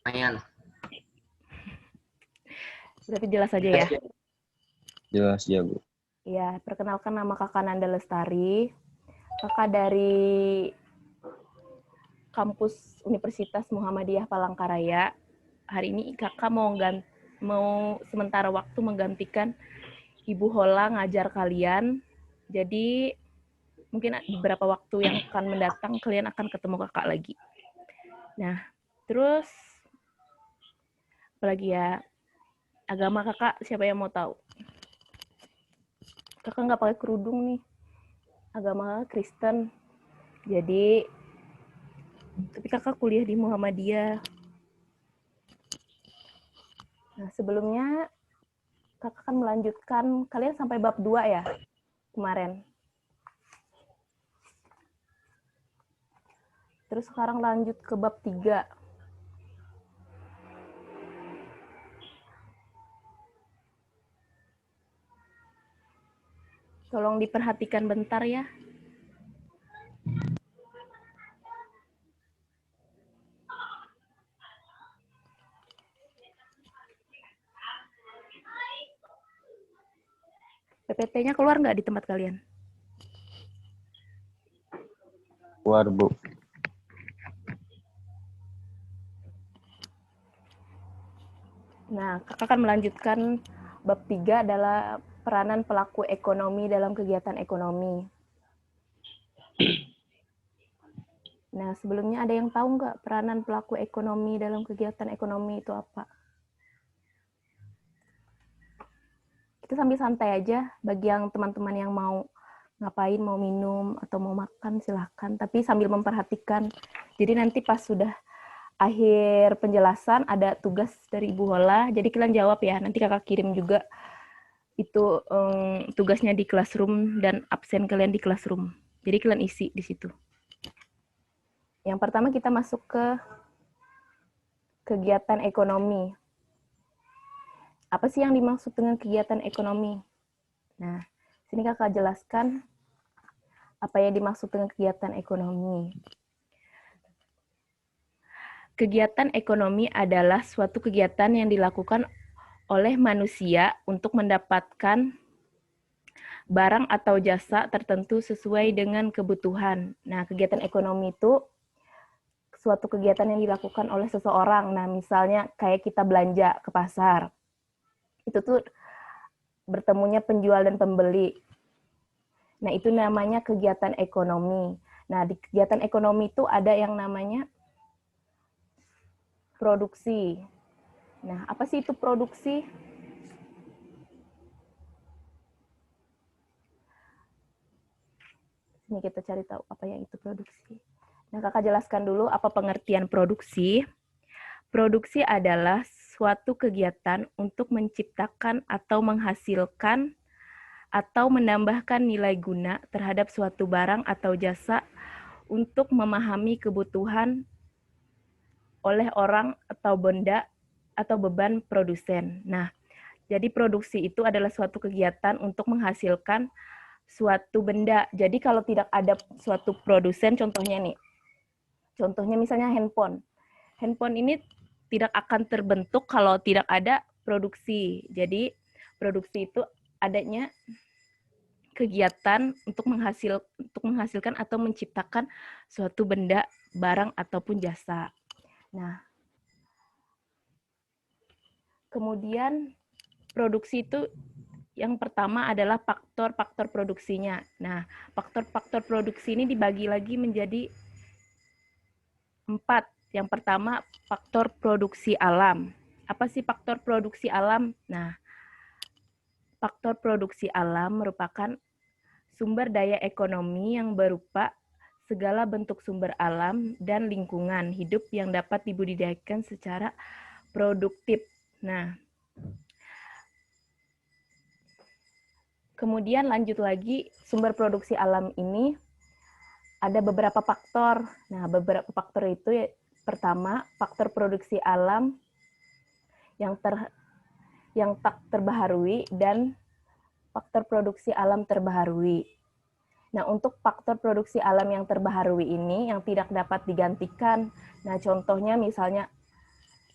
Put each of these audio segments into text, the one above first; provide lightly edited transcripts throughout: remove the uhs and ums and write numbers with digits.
Lumayan. Berarti jelas aja ya. Jelas ya, Bu. Ya, perkenalkan nama Kakak Nanda Lestari. Kakak dari kampus Universitas Muhammadiyah Palangkaraya. Hari ini Kakak mau sementara waktu menggantikan Ibu Hola ngajar kalian. Jadi mungkin beberapa waktu yang akan mendatang kalian akan ketemu Kakak lagi. Nah, terus apalagi ya, agama Kakak siapa yang mau tahu? Kakak nggak pakai kerudung nih. Agama Kristen. Jadi tapi Kakak kuliah di Muhammadiyah. Nah, sebelumnya Kakak akan melanjutkan, kalian sampai bab 2 ya kemarin. Terus sekarang lanjut ke bab 3. Tolong diperhatikan bentar ya. PPT-nya keluar nggak di tempat kalian? Keluar, Bu. Nah, Kakak akan melanjutkan bab 3 adalah peranan pelaku ekonomi dalam kegiatan ekonomi. Nah, sebelumnya ada yang tahu nggak peranan pelaku ekonomi dalam kegiatan ekonomi itu apa? Kita sambil santai aja, bagi yang teman-teman yang mau ngapain, mau minum, atau mau makan, silahkan. Tapi sambil memperhatikan. Jadi nanti pas sudah akhir penjelasan, ada tugas dari Ibu Hola, jadi kalian jawab ya. Nanti kakak kirim juga itu tugasnya di classroom dan absen kalian di classroom. Jadi kalian isi di situ. Yang pertama kita masuk ke kegiatan ekonomi. Apa sih yang dimaksud dengan kegiatan ekonomi? Nah, sini kakak jelaskan apa yang dimaksud dengan kegiatan ekonomi. Kegiatan ekonomi adalah suatu kegiatan yang dilakukan oleh manusia untuk mendapatkan barang atau jasa tertentu sesuai dengan kebutuhan. Nah, kegiatan ekonomi itu suatu kegiatan yang dilakukan oleh seseorang. Nah, misalnya kayak kita belanja ke pasar. Itu tuh bertemunya penjual dan pembeli. Nah, itu namanya kegiatan ekonomi. Nah, di kegiatan ekonomi itu ada yang namanya produksi. Nah, apa sih itu produksi? Ini kita cari tahu apa yang itu produksi. Nah, kakak jelaskan dulu apa pengertian produksi. Produksi adalah suatu kegiatan untuk menciptakan atau menghasilkan atau menambahkan nilai guna terhadap suatu barang atau jasa untuk memahami kebutuhan oleh orang atau benda atau beban produsen. Nah, jadi produksi itu adalah suatu kegiatan untuk menghasilkan suatu benda. Jadi kalau tidak ada suatu produsen, contohnya nih, contohnya misalnya handphone. Handphone ini tidak akan terbentuk kalau tidak ada produksi. Jadi produksi itu adanya kegiatan untuk menghasilkan atau menciptakan suatu benda, barang ataupun jasa. Nah, kemudian produksi itu yang pertama adalah faktor-faktor produksinya. Nah, faktor-faktor produksi ini dibagi lagi menjadi 4. Yang pertama, faktor produksi alam. Apa sih faktor produksi alam? Nah, faktor produksi alam merupakan sumber daya ekonomi yang berupa segala bentuk sumber alam dan lingkungan hidup yang dapat dibudidayakan secara produktif. Nah, kemudian lanjut lagi, sumber produksi alam ini ada beberapa faktor. Nah, beberapa faktor itu ya, pertama, faktor produksi alam yang tak terbaharui dan faktor produksi alam terbaharui. Nah, untuk faktor produksi alam yang terbaharui ini yang tidak dapat digantikan. Nah, contohnya misalnya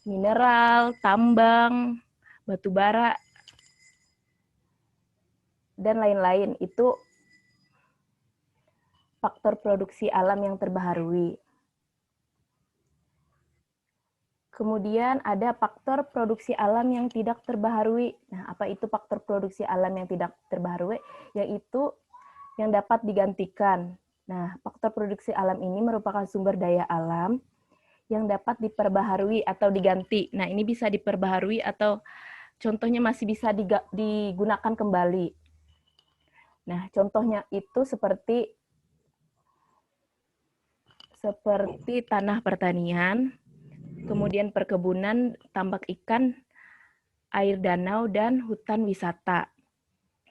mineral, tambang, batu bara, dan lain-lain. Itu faktor produksi alam yang terbaharui. Kemudian ada faktor produksi alam yang tidak terbaharui. Nah, apa itu faktor produksi alam yang tidak terbaharui? Yaitu yang dapat digantikan. Nah, faktor produksi alam ini merupakan sumber daya alam yang dapat diperbaharui atau diganti. Nah, ini bisa diperbaharui atau contohnya masih bisa digunakan kembali. Nah, contohnya itu seperti tanah pertanian, kemudian perkebunan, tambak ikan, air danau, dan hutan wisata.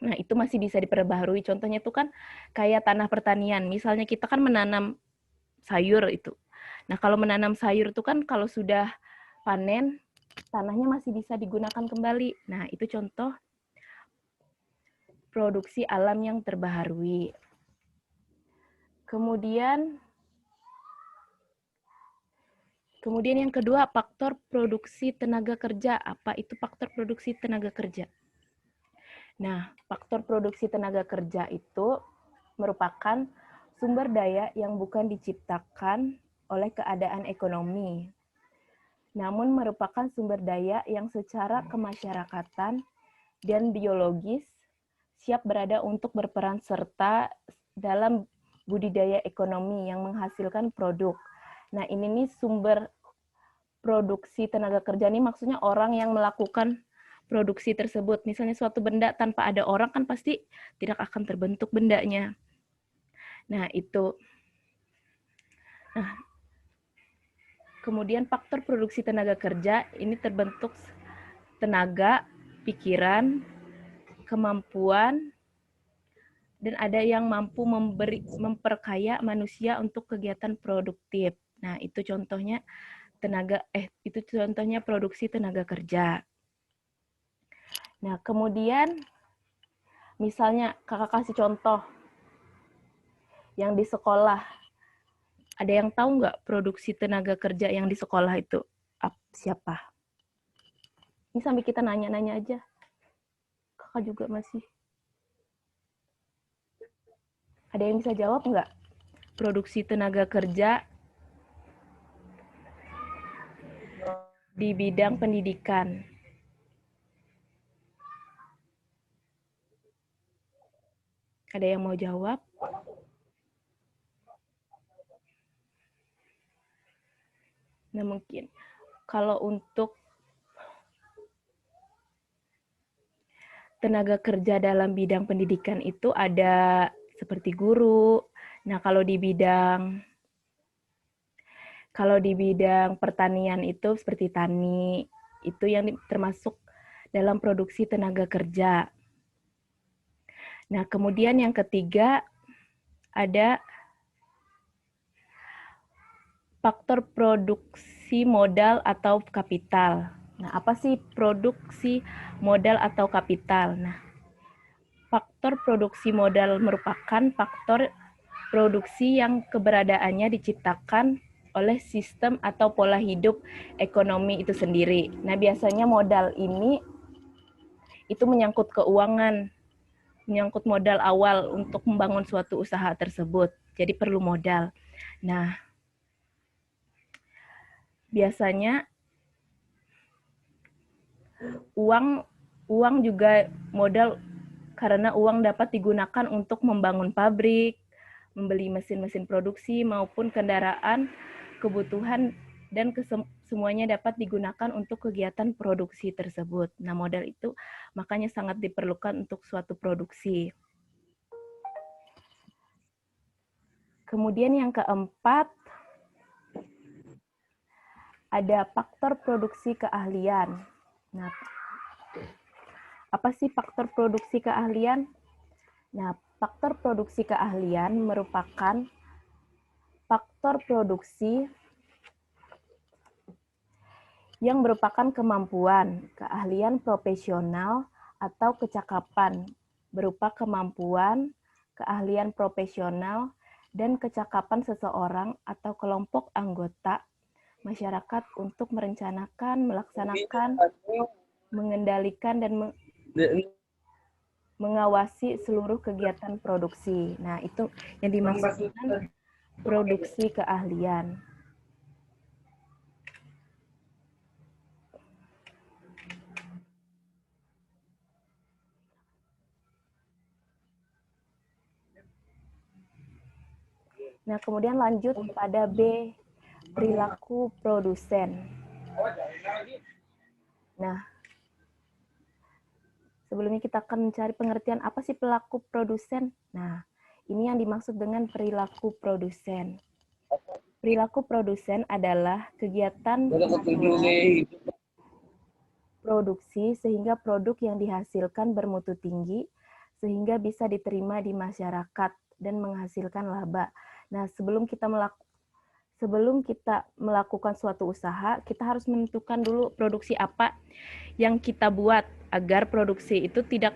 Nah, itu masih bisa diperbaharui. Contohnya itu kan kayak tanah pertanian. Misalnya kita kan menanam sayur itu. Nah, kalau menanam sayur itu kan kalau sudah panen, tanahnya masih bisa digunakan kembali. Nah, itu contoh produksi alam yang terbaharui. Kemudian yang kedua, faktor produksi tenaga kerja. Apa itu faktor produksi tenaga kerja? Nah, faktor produksi tenaga kerja itu merupakan sumber daya yang bukan diciptakan oleh keadaan ekonomi, namun merupakan sumber daya yang secara kemasyarakatan dan biologis siap berada untuk berperan serta dalam budidaya ekonomi yang menghasilkan produk. Nah, ini nih sumber produksi tenaga kerja nih maksudnya orang yang melakukan produksi tersebut. Misalnya suatu benda tanpa ada orang kan pasti tidak akan terbentuk bendanya. Nah, itu. Nah, kemudian faktor produksi tenaga kerja ini terbentuk tenaga, pikiran, kemampuan, dan ada yang mampu memperkaya manusia untuk kegiatan produktif. Nah, itu contohnya produksi tenaga kerja. Nah, kemudian misalnya kakak kasih contoh yang di sekolah. Ada yang tahu nggak produksi tenaga kerja yang di sekolah itu siapa? Ini sambil kita nanya-nanya aja. Kakak juga masih. Ada yang bisa jawab nggak? Produksi tenaga kerja di bidang pendidikan. Ada yang mau jawab? Nah, mungkin kalau untuk tenaga kerja dalam bidang pendidikan itu ada seperti guru. Nah, kalau di bidang pertanian itu seperti tani, itu yang termasuk dalam produksi tenaga kerja. Nah, kemudian yang ketiga ada faktor produksi modal atau kapital. Nah, apa sih produksi modal atau kapital? Nah, faktor produksi modal merupakan faktor produksi yang keberadaannya diciptakan oleh sistem atau pola hidup ekonomi itu sendiri. Nah, biasanya modal ini itu menyangkut keuangan, menyangkut modal awal untuk membangun suatu usaha tersebut. Jadi perlu modal. Nah, biasanya uang juga modal karena uang dapat digunakan untuk membangun pabrik, membeli mesin-mesin produksi maupun kendaraan kebutuhan dan semuanya dapat digunakan untuk kegiatan produksi tersebut. Nah, modal itu makanya sangat diperlukan untuk suatu produksi. Kemudian yang keempat, ada faktor produksi keahlian. Nah, apa sih faktor produksi keahlian? Nah, faktor produksi keahlian merupakan faktor produksi yang merupakan kemampuan, keahlian profesional, atau kecakapan berupa kemampuan, keahlian profesional, dan kecakapan seseorang atau kelompok anggota masyarakat untuk merencanakan, melaksanakan, mengendalikan, dan mengawasi seluruh kegiatan produksi. Nah, itu yang dimaksud dengan produksi keahlian. Nah, kemudian lanjut pada B, perilaku produsen. Nah, sebelumnya kita akan mencari pengertian apa sih perilaku produsen. Nah, ini yang dimaksud dengan perilaku produsen. Perilaku produsen adalah kegiatan pengaturan produksi sehingga produk yang dihasilkan bermutu tinggi sehingga bisa diterima di masyarakat dan menghasilkan laba. Nah, sebelum kita melakukan suatu usaha, kita harus menentukan dulu produksi apa yang kita buat agar produksi itu tidak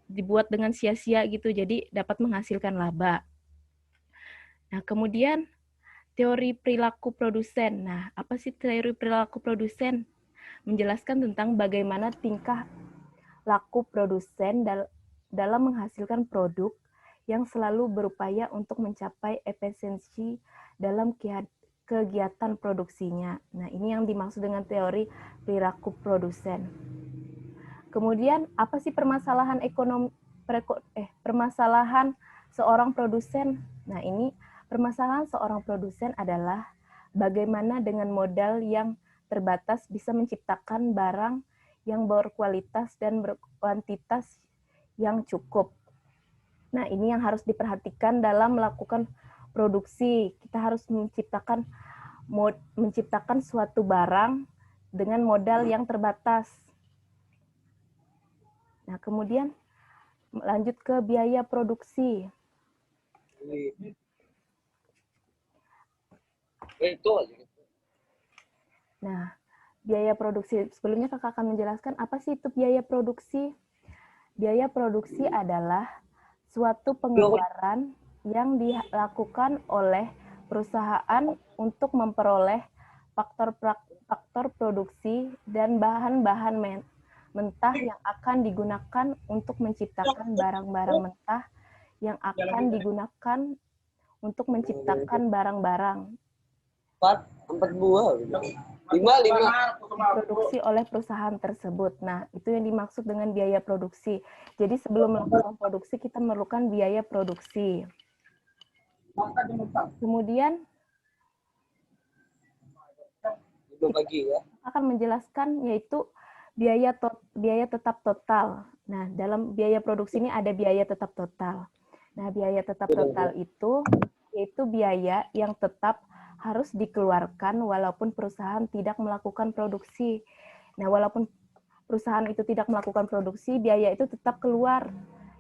dibuat dengan sia-sia gitu, jadi dapat menghasilkan laba. Nah, kemudian teori perilaku produsen. Nah, apa sih teori perilaku produsen? Menjelaskan tentang bagaimana tingkah laku produsen dalam menghasilkan produk yang selalu berupaya untuk mencapai efisiensi dalam kegiatan produksinya. Nah, ini yang dimaksud dengan teori perilaku produsen. Kemudian, apa sih permasalahan permasalahan seorang produsen? Nah, ini permasalahan seorang produsen adalah bagaimana dengan modal yang terbatas bisa menciptakan barang yang berkualitas dan berkuantitas yang cukup. Nah, ini yang harus diperhatikan dalam melakukan produksi. Kita harus menciptakan suatu barang dengan modal yang terbatas. Nah, kemudian lanjut ke biaya produksi. Nah, biaya produksi. Sebelumnya kakak akan menjelaskan apa sih itu biaya produksi. Biaya produksi adalah suatu pengeluaran yang dilakukan oleh perusahaan untuk memperoleh faktor produksi dan bahan-bahan mentah yang akan digunakan untuk menciptakan barang-barang mentah yang akan digunakan untuk menciptakan barang-barang. 4 buah. 5 Produksi oleh perusahaan tersebut. Nah, itu yang dimaksud dengan biaya produksi. Jadi sebelum melakukan produksi, kita memerlukan biaya produksi. Kemudian, kita akan menjelaskan yaitu biaya tetap total. Nah, dalam biaya produksi ini ada biaya tetap total. Nah, biaya tetap total itu yaitu biaya yang tetap harus dikeluarkan walaupun perusahaan tidak melakukan produksi. Nah, walaupun perusahaan itu tidak melakukan produksi, biaya itu tetap keluar.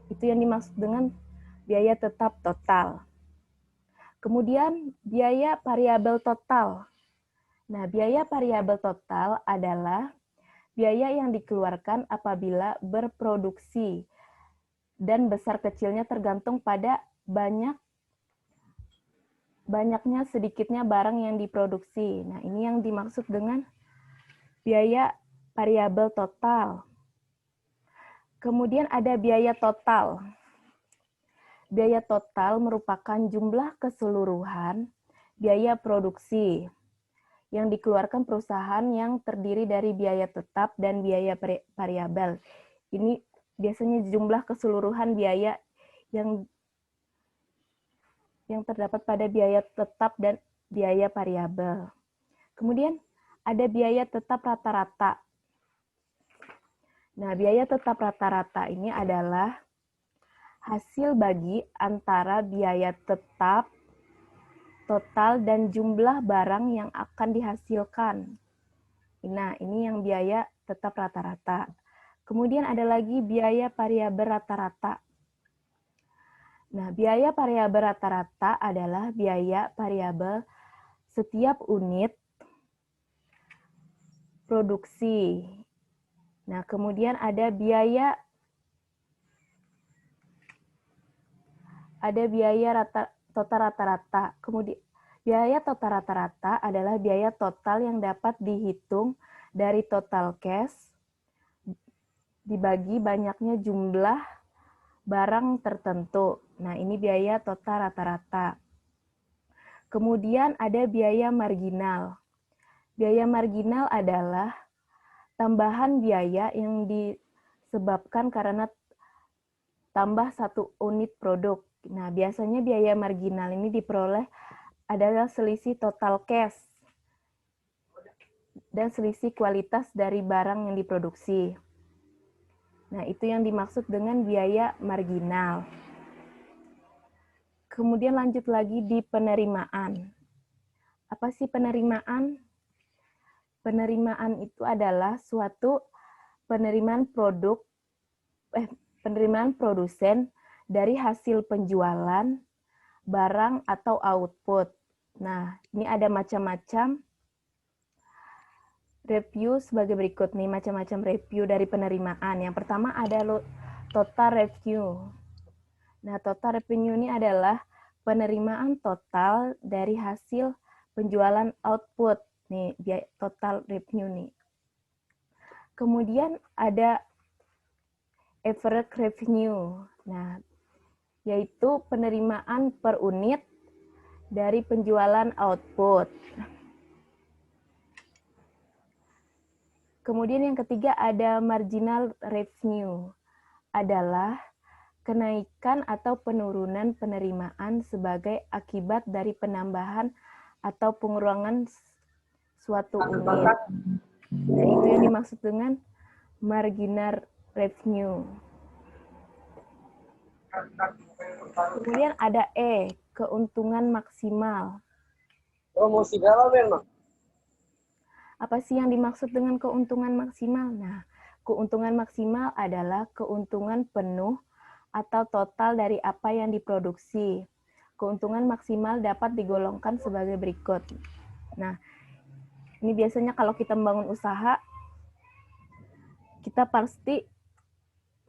Itu yang dimaksud dengan biaya tetap total. Kemudian, biaya variabel total. Nah, biaya variabel total adalah biaya yang dikeluarkan apabila berproduksi dan besar kecilnya tergantung pada banyaknya sedikitnya barang yang diproduksi. Nah, ini yang dimaksud dengan biaya variabel total. Kemudian ada biaya total. Biaya total merupakan jumlah keseluruhan biaya produksi yang dikeluarkan perusahaan yang terdiri dari biaya tetap dan biaya variabel. Ini biasanya jumlah keseluruhan biaya yang terdapat pada biaya tetap dan biaya variabel. Kemudian ada biaya tetap rata-rata. Nah, biaya tetap rata-rata ini adalah hasil bagi antara biaya tetap total dan jumlah barang yang akan dihasilkan. Nah, ini yang biaya tetap rata-rata. Kemudian ada lagi biaya variabel rata-rata. Nah, biaya variabel rata-rata adalah biaya variabel setiap unit produksi. Nah, kemudian ada biaya total rata-rata. Kemudian Biaya total rata-rata adalah biaya total yang dapat dihitung dari total cash dibagi banyaknya jumlah barang tertentu. Nah, ini biaya total rata-rata. Kemudian ada biaya marginal. Biaya marginal adalah tambahan biaya yang disebabkan karena tambah satu unit produk. Nah, biasanya biaya marginal ini diperoleh adalah selisih total cash dan selisih kualitas dari barang yang diproduksi. Nah, itu yang dimaksud dengan biaya marginal. Kemudian lanjut lagi di penerimaan. Apa sih penerimaan? Penerimaan itu adalah suatu penerimaan penerimaan produsen dari hasil penjualan barang atau output. Nah, ini ada macam-macam review sebagai berikut nih, macam-macam review dari penerimaan. Yang pertama ada total revenue. Nah, total revenue ini adalah penerimaan total dari hasil penjualan output. Nih, total revenue nih. Kemudian ada average revenue. Nah, yaitu penerimaan per unit dari penjualan output. Kemudian yang ketiga ada marginal revenue. Adalah kenaikan atau penurunan penerimaan sebagai akibat dari penambahan atau pengurangan suatu unit. Nah, itu yang dimaksud dengan marginal revenue. Kemudian ada keuntungan maksimal. Oh, mau segala memang. Apa sih yang dimaksud dengan keuntungan maksimal? Nah, keuntungan maksimal adalah keuntungan penuh atau total dari apa yang diproduksi. Keuntungan maksimal dapat digolongkan sebagai berikut. Nah, ini biasanya kalau kita membangun usaha, kita pasti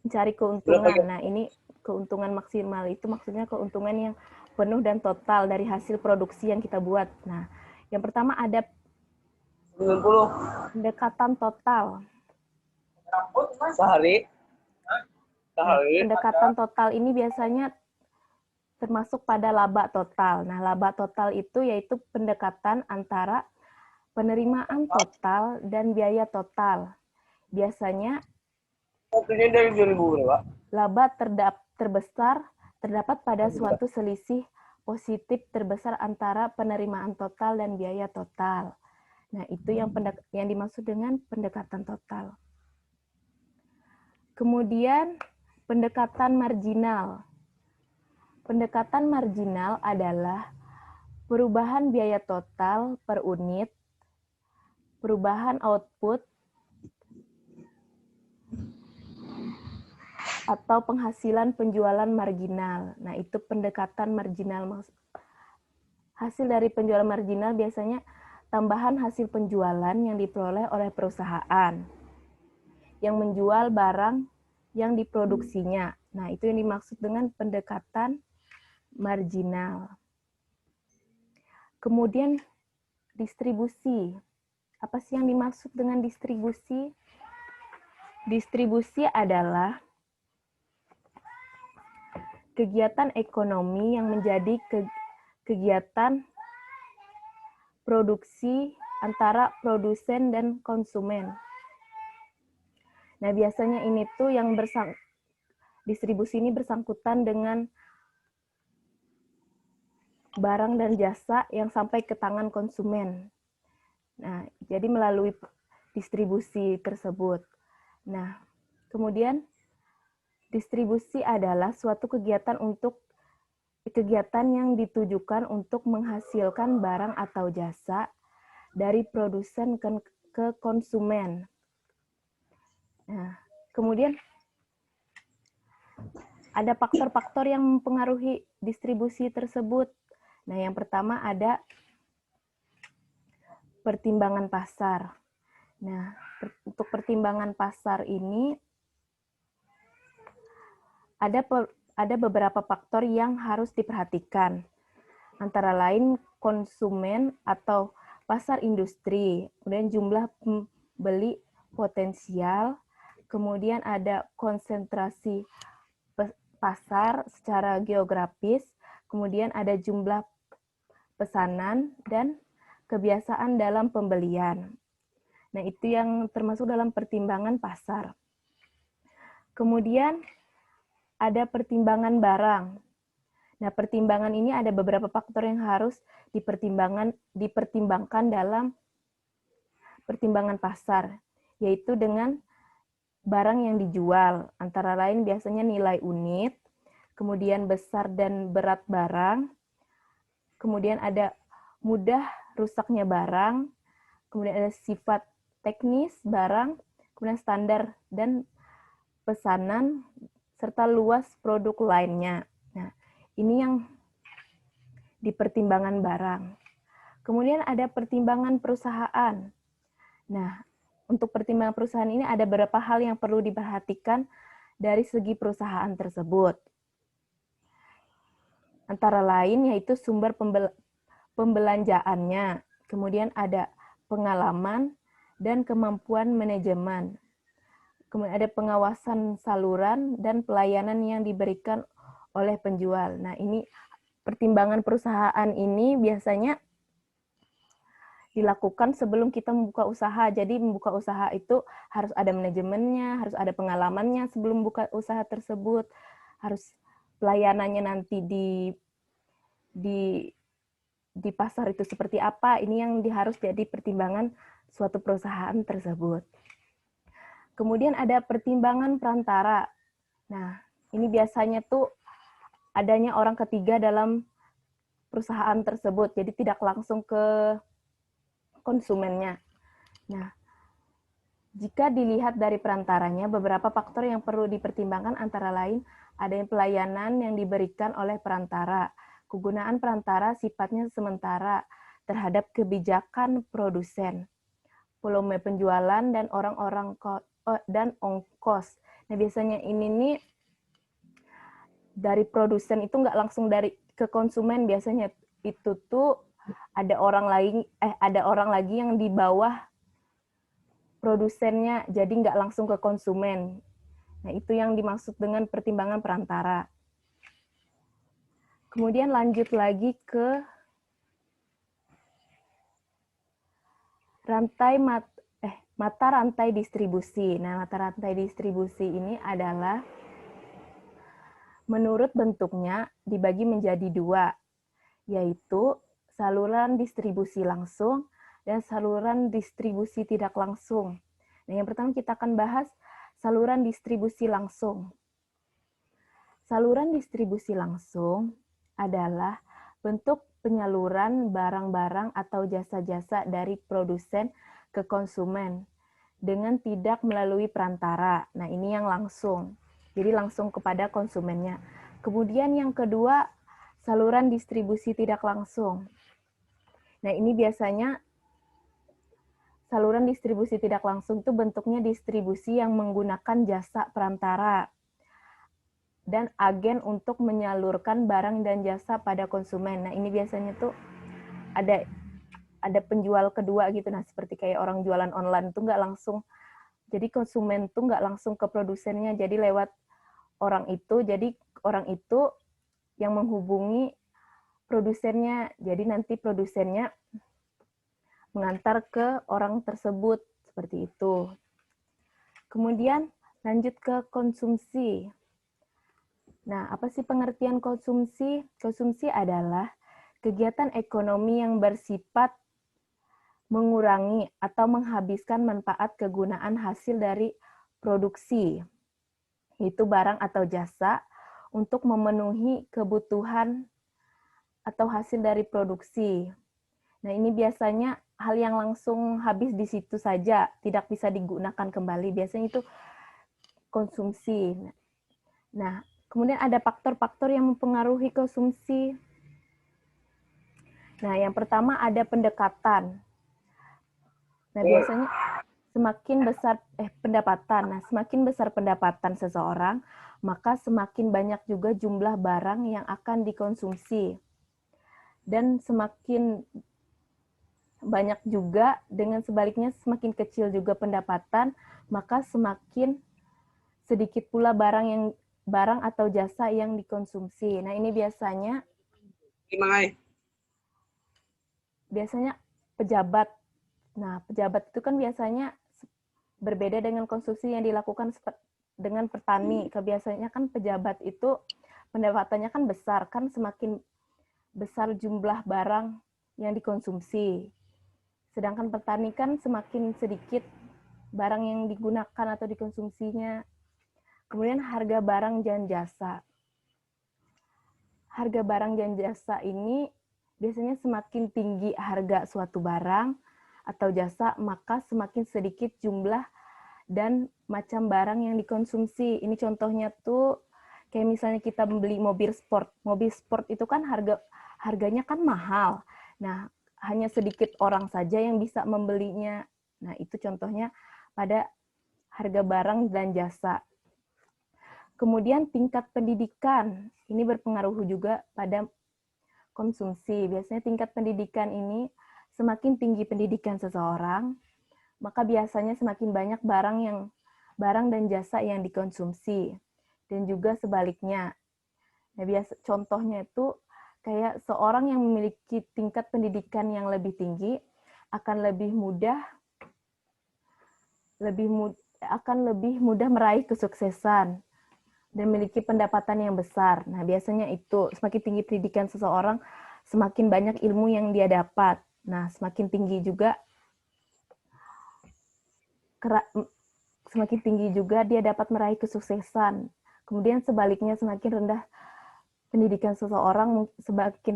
mencari keuntungan. Nah, ini keuntungan maksimal itu maksudnya keuntungan yang penuh dan total dari hasil produksi yang kita buat. Nah, yang pertama ada 90. pendekatan total. Sehari. Nah, pendekatan total ini biasanya termasuk pada laba total. Nah, laba total itu yaitu pendekatan antara penerimaan total dan biaya total. Biasanya Kopinya dari 2000 berapa? laba terbesar terdapat pada suatu selisih positif terbesar antara penerimaan total dan biaya total. Nah, itu yang dimaksud dengan pendekatan total. Kemudian, pendekatan marginal. Pendekatan marginal adalah perubahan biaya total per unit, perubahan output, atau penghasilan penjualan marginal. Nah, itu pendekatan marginal. Hasil dari penjualan marginal biasanya tambahan hasil penjualan yang diperoleh oleh perusahaan yang menjual barang yang diproduksinya. Nah, itu yang dimaksud dengan pendekatan marginal. Kemudian distribusi. Apa sih yang dimaksud dengan distribusi? Distribusi adalah kegiatan ekonomi yang menjadi kegiatan produksi antara produsen dan konsumen. Nah, biasanya ini tuh yang distribusi ini bersangkutan dengan barang dan jasa yang sampai ke tangan konsumen. Nah, jadi melalui distribusi tersebut. Nah, kemudian distribusi adalah suatu kegiatan yang ditujukan untuk menghasilkan barang atau jasa dari produsen ke konsumen. Nah, kemudian ada faktor-faktor yang mempengaruhi distribusi tersebut. Nah, yang pertama ada pertimbangan pasar. Nah, untuk pertimbangan pasar ini ada beberapa faktor yang harus diperhatikan. Antara lain konsumen atau pasar industri, kemudian jumlah pembeli potensial, kemudian ada konsentrasi pasar secara geografis, kemudian ada jumlah pesanan, dan kebiasaan dalam pembelian. Nah, itu yang termasuk dalam pertimbangan pasar. Kemudian ada pertimbangan barang. Nah, pertimbangan ini ada beberapa faktor yang harus dipertimbangkan dalam pertimbangan pasar, yaitu dengan barang yang dijual, antara lain biasanya nilai unit, kemudian besar dan berat barang, kemudian ada mudah rusaknya barang, kemudian ada sifat teknis barang, kemudian standar dan pesanan, serta luas produk lainnya. Nah, ini yang di pertimbangan barang. Kemudian ada pertimbangan perusahaan. Nah, untuk pertimbangan perusahaan ini ada beberapa hal yang perlu diperhatikan dari segi perusahaan tersebut. Antara lain yaitu sumber pembelanjaannya, kemudian ada pengalaman dan kemampuan manajemen. Kemudian ada pengawasan saluran dan pelayanan yang diberikan oleh penjual. Nah, ini pertimbangan perusahaan ini biasanya dilakukan sebelum kita membuka usaha. Jadi membuka usaha itu harus ada manajemennya, harus ada pengalamannya sebelum buka usaha tersebut, harus pelayanannya nanti di pasar itu seperti apa. Ini yang harus jadi pertimbangan suatu perusahaan tersebut. Kemudian ada pertimbangan perantara. Nah, ini biasanya tuh adanya orang ketiga dalam perusahaan tersebut, jadi tidak langsung ke konsumennya. Nah, jika dilihat dari perantaranya, beberapa faktor yang perlu dipertimbangkan antara lain adanya pelayanan yang diberikan oleh perantara. Kegunaan perantara sifatnya sementara terhadap kebijakan produsen, volume penjualan, dan dan ongkos. Nah, biasanya ini nih dari produsen itu nggak langsung ke konsumen, biasanya itu tuh ada orang lagi yang di bawah produsennya, jadi nggak langsung ke konsumen. Nah, itu yang dimaksud dengan pertimbangan perantara. Kemudian lanjut lagi ke mata rantai distribusi. Nah, mata rantai distribusi ini adalah menurut bentuknya dibagi menjadi dua, yaitu saluran distribusi langsung dan saluran distribusi tidak langsung. Nah, yang pertama kita akan bahas saluran distribusi langsung. Saluran distribusi langsung adalah bentuk penyaluran barang-barang atau jasa-jasa dari produsen ke konsumen dengan tidak melalui perantara. Nah, ini yang langsung. Jadi langsung kepada konsumennya. Kemudian yang kedua, saluran distribusi tidak langsung. Nah, ini biasanya saluran distribusi tidak langsung itu bentuknya distribusi yang menggunakan jasa perantara dan agen untuk menyalurkan barang dan jasa pada konsumen. Nah, ini biasanya tuh ada penjual kedua gitu. Nah, seperti kayak orang jualan online tuh nggak langsung, jadi konsumen tuh nggak langsung ke produsennya, jadi lewat orang itu, jadi orang itu yang menghubungi produsennya, jadi nanti produsennya mengantar ke orang tersebut, seperti itu. Kemudian lanjut ke konsumsi. Nah, apa sih pengertian konsumsi? Konsumsi adalah kegiatan ekonomi yang bersifat mengurangi atau menghabiskan manfaat kegunaan hasil dari produksi, yaitu barang atau jasa, untuk memenuhi kebutuhan atau hasil dari produksi. Nah, ini biasanya hal yang langsung habis di situ saja, tidak bisa digunakan kembali. Biasanya itu konsumsi. Nah, kemudian ada faktor-faktor yang mempengaruhi konsumsi. Nah, yang pertama ada pendekatan. Nah, biasanya semakin besar pendapatan. Nah, semakin besar pendapatan seseorang, maka semakin banyak juga jumlah barang yang akan dikonsumsi. Dan semakin banyak juga, dengan sebaliknya semakin kecil juga pendapatan, maka semakin sedikit pula barang atau jasa yang dikonsumsi. Nah, ini Gimana? biasanya pejabat. Nah, pejabat itu kan biasanya berbeda dengan konsumsi yang dilakukan dengan petani. Kebiasaannya kan pejabat itu pendapatannya kan besar, kan semakin besar jumlah barang yang dikonsumsi. Sedangkan petani kan semakin sedikit barang yang digunakan atau dikonsumsinya. Kemudian harga barang dan jasa. Harga barang dan jasa ini biasanya semakin tinggi harga suatu barang atau jasa, maka semakin sedikit jumlah dan macam barang yang dikonsumsi. Ini contohnya tuh kayak misalnya kita membeli mobil sport. Mobil sport itu kan harganya kan mahal. Nah, hanya sedikit orang saja yang bisa membelinya. Nah, itu contohnya pada harga barang dan jasa. Kemudian tingkat pendidikan. Ini berpengaruh juga pada konsumsi. Biasanya tingkat pendidikan ini semakin tinggi pendidikan seseorang, maka biasanya semakin banyak barang dan jasa yang dikonsumsi. Dan juga sebaliknya. Nah, contohnya itu kayak seorang yang memiliki tingkat pendidikan yang lebih tinggi akan lebih mudah meraih kesuksesan dan memiliki pendapatan yang besar. Nah, biasanya itu semakin tinggi pendidikan seseorang, semakin banyak ilmu yang dia dapat. Nah, semakin tinggi juga dia dapat meraih kesuksesan. Kemudian sebaliknya semakin rendah pendidikan seseorang, semakin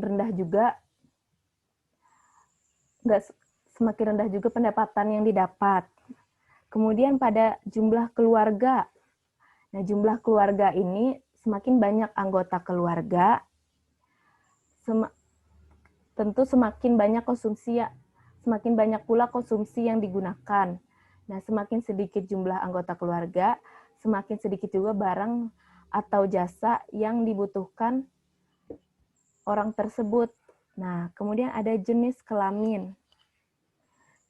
rendah juga pendapatan yang didapat. Kemudian pada jumlah keluarga. Nah, jumlah keluarga ini semakin banyak anggota keluarga, tentu semakin banyak pula konsumsi yang digunakan. Nah, semakin sedikit jumlah anggota keluarga, semakin sedikit juga barang atau jasa yang dibutuhkan orang tersebut. Nah, kemudian ada jenis kelamin.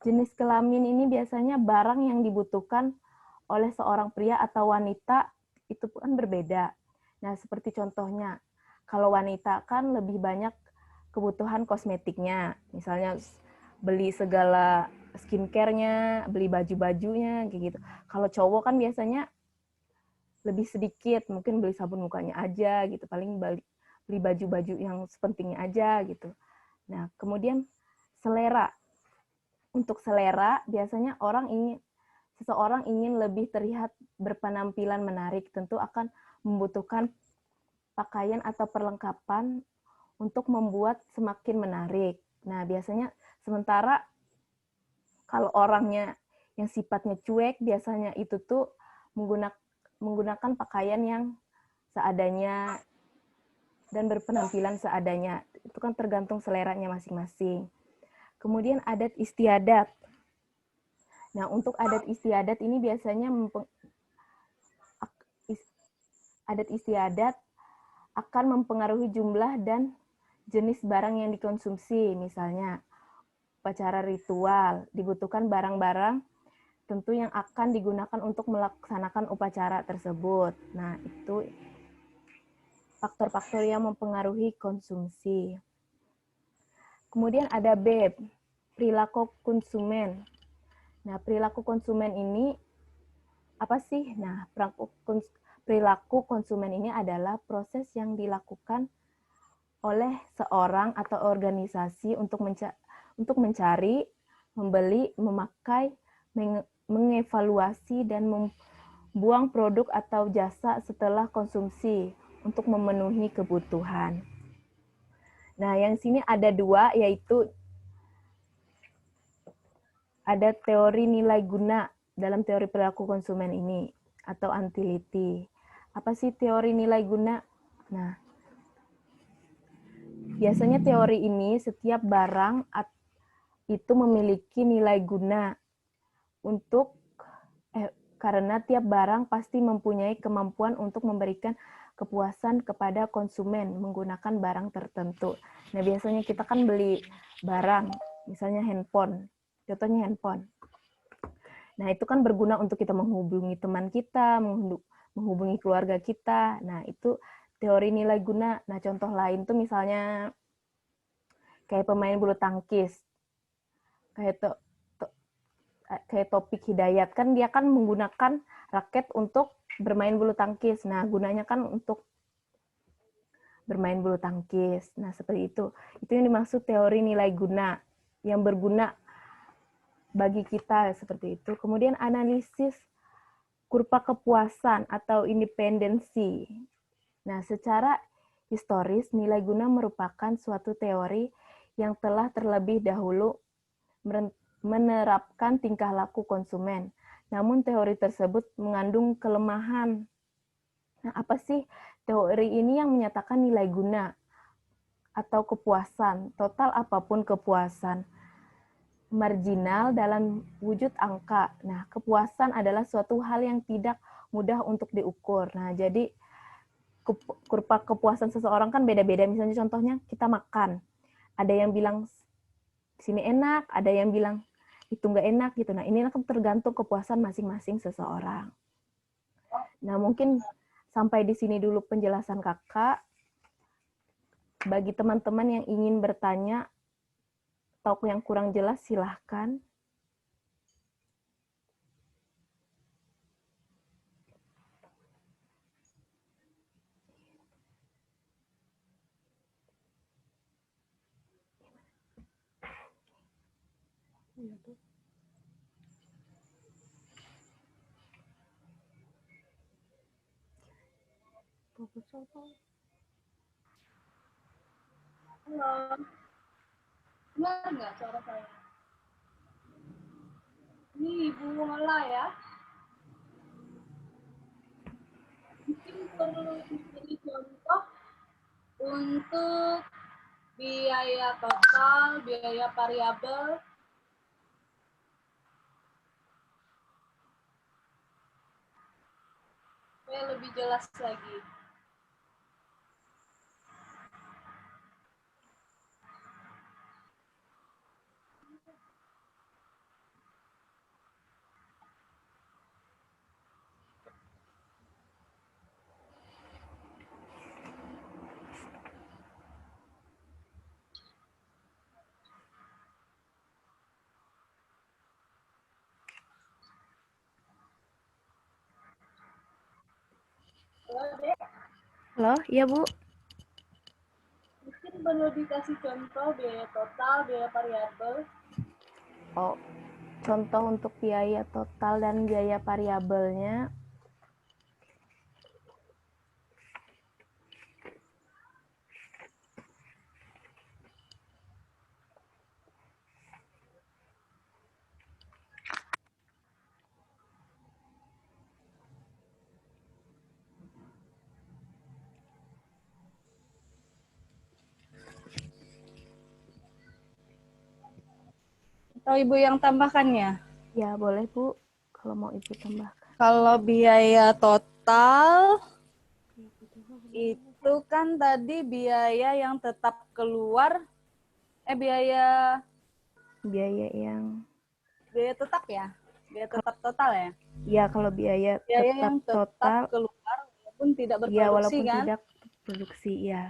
Jenis kelamin ini biasanya barang yang dibutuhkan oleh seorang pria atau wanita itu kan berbeda. Nah, seperti contohnya, kalau wanita kan lebih banyak kebutuhan kosmetiknya. Misalnya beli segala skincare-nya, beli baju-bajunya, kayak gitu. Kalau cowok kan biasanya lebih sedikit, mungkin beli sabun mukanya aja gitu, paling beli baju-baju yang sepentingnya aja gitu. Nah, kemudian selera. Untuk selera, biasanya seseorang ingin lebih terlihat berpenampilan menarik, tentu akan membutuhkan pakaian atau perlengkapan untuk membuat semakin menarik. Nah, biasanya sementara kalau orangnya yang sifatnya cuek, biasanya itu tuh menggunakan pakaian yang seadanya dan berpenampilan seadanya. Itu kan tergantung seleranya masing-masing. Kemudian adat istiadat. Nah, untuk adat istiadat ini biasanya adat istiadat akan mempengaruhi jumlah dan jenis barang yang dikonsumsi. Misalnya, upacara ritual, dibutuhkan barang-barang tentu yang akan digunakan untuk melaksanakan upacara tersebut. Nah, itu faktor-faktor yang mempengaruhi konsumsi. Kemudian ada B, perilaku konsumen. Nah, perilaku konsumen ini apa sih? Nah, perilaku konsumen ini adalah proses yang dilakukan oleh seorang atau organisasi untuk mencari, membeli, memakai, mengevaluasi, dan membuang produk atau jasa setelah konsumsi untuk memenuhi kebutuhan. Nah, yang sini ada dua, yaitu ada teori nilai guna dalam teori perilaku konsumen ini, atau Antiliti. Apa sih teori nilai guna? Nah, biasanya teori ini setiap barang itu memiliki nilai guna karena tiap barang pasti mempunyai kemampuan untuk memberikan kepuasan kepada konsumen menggunakan barang tertentu. Nah, biasanya kita kan beli barang, misalnya handphone, contohnya handphone. Nah, itu kan berguna untuk kita menghubungi teman kita, menghubungi keluarga kita. Nah, itu teori nilai guna. Nah, contoh lain tuh misalnya kayak pemain bulu tangkis. Kayak Topik Hidayat kan dia kan menggunakan raket untuk bermain bulu tangkis. Nah, gunanya kan untuk bermain bulu tangkis. Nah, seperti itu. Itu yang dimaksud teori nilai guna, yang berguna bagi kita seperti itu. Kemudian analisis kurva kepuasan atau independensi. Nah, secara historis, nilai guna merupakan suatu teori yang telah terlebih dahulu menerapkan tingkah laku konsumen. Namun teori tersebut mengandung kelemahan. Nah, apa sih teori ini yang menyatakan nilai guna atau kepuasan, total apapun kepuasan, marginal dalam wujud angka. Nah, kepuasan adalah suatu hal yang tidak mudah untuk diukur. Nah, jadi kurva kepuasan seseorang kan beda-beda. Misalnya contohnya kita makan. Ada yang bilang sini enak, ada yang bilang itu nggak enak gitu. Nah, ini kan tergantung kepuasan masing-masing seseorang. Nah, mungkin sampai di sini dulu penjelasan kakak. Bagi teman-teman yang ingin bertanya atau yang kurang jelas, silahkan. Halo, dengar nggak suara saya? Ini Ibu Mola ya. Mungkin perlu diberi contoh untuk biaya total, biaya variabel. Supaya lebih jelas lagi. Halo, Dek. Halo, iya Bu. Mungkin perlu dikasih contoh biaya total, biaya variabel. Oh, contoh untuk biaya total dan biaya variabelnya. Atau Ibu yang tambahkannya? Ya, boleh Bu, kalau mau Ibu tambahkan. Kalau biaya total, itu kan tadi biaya yang tetap keluar, biaya yang tetap ya? Biaya tetap total ya? ya kalau biaya Biaya tetap yang tetap total keluar walaupun tidak ya berproduksi walaupun kan? tidak produksi ya.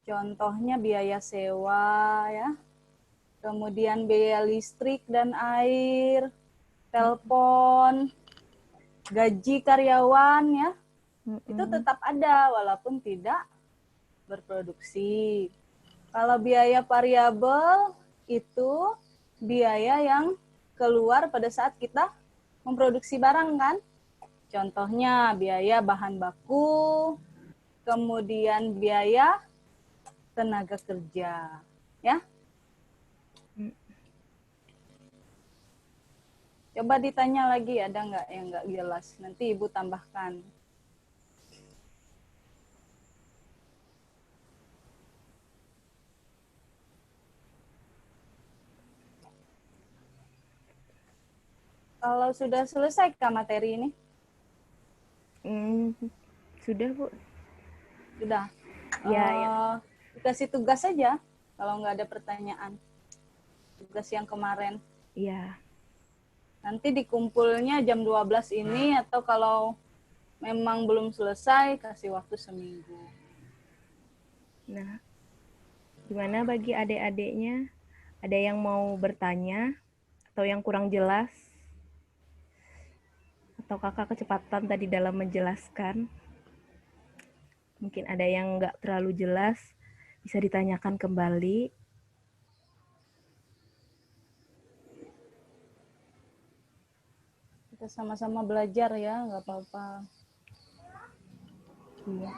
Contohnya biaya sewa ya, kemudian biaya listrik dan air, telepon, gaji karyawan ya, itu tetap ada walaupun tidak berproduksi. Kalau biaya variabel itu biaya yang keluar pada saat kita memproduksi barang kan. Contohnya biaya bahan baku, kemudian biaya tenaga kerja, ya. Coba ditanya lagi, ada nggak yang nggak jelas? Nanti Ibu tambahkan. Kalau sudah selesai Kak materi ini? Sudah Bu. Udah. Iya, ya. Dikasih tugas aja kalau nggak ada pertanyaan. Tugas yang kemarin. Iya. Nanti dikumpulnya jam 12 ini atau kalau memang belum selesai kasih waktu seminggu. Nah, gimana bagi adik-adiknya? Ada yang mau bertanya atau yang kurang jelas? Atau kakak kecepatan tadi dalam menjelaskan? Mungkin ada yang nggak terlalu jelas, bisa ditanyakan kembali. Kita sama-sama belajar ya, nggak apa-apa. Iya.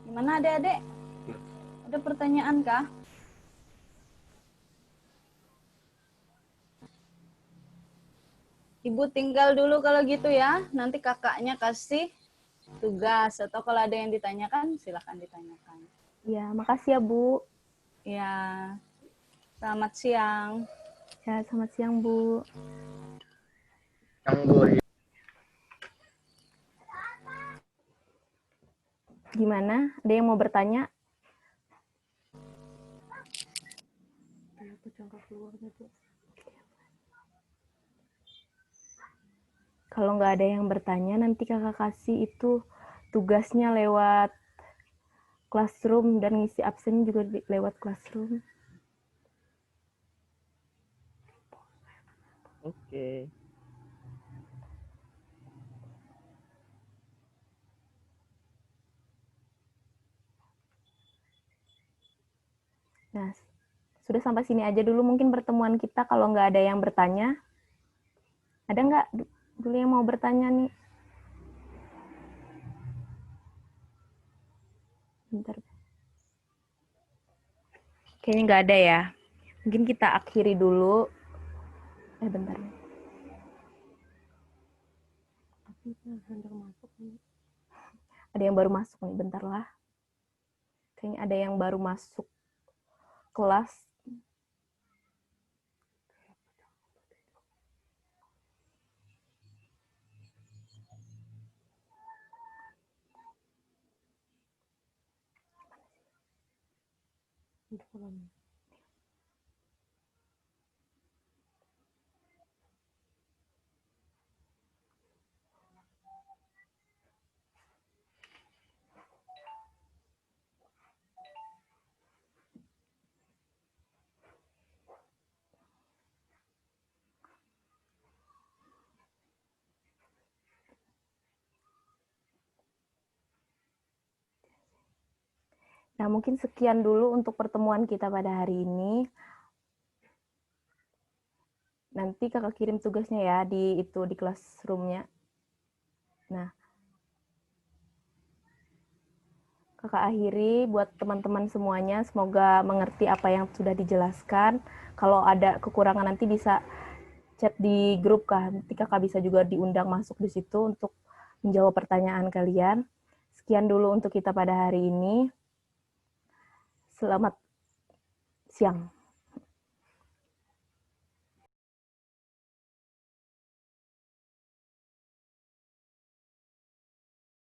Gimana adik-adik? Ada pertanyaan kah? Ibu tinggal dulu kalau gitu ya. Nanti kakaknya kasih tugas. Atau kalau ada yang ditanyakan, silakan ditanyakan. Iya, makasih ya Bu. Ya, selamat siang. Ya, selamat siang Bu. Gimana? Ada yang mau bertanya? Kalau nggak ada yang bertanya, nanti kakak kasih itu tugasnya lewat Classroom dan ngisi absen juga lewat Classroom. Oke. Nah, sudah sampai sini aja dulu mungkin pertemuan kita. Kalau nggak ada yang bertanya, ada nggak dulu yang mau bertanya nih? Bentar. Kayaknya nggak ada ya. Mungkin kita akhiri dulu. Bentar. Ada yang baru masuk nih, bentar lah. Kayaknya ada yang baru masuk kelas. Nah, mungkin sekian dulu untuk pertemuan kita pada hari ini. Nanti kakak kirim tugasnya ya di Classroom-nya. Nah, kakak akhiri buat teman-teman semuanya. Semoga mengerti apa yang sudah dijelaskan. Kalau ada kekurangan nanti bisa chat di grup kan. Nanti kakak bisa juga diundang masuk di situ untuk menjawab pertanyaan kalian. Sekian dulu untuk kita pada hari ini. Selamat siang.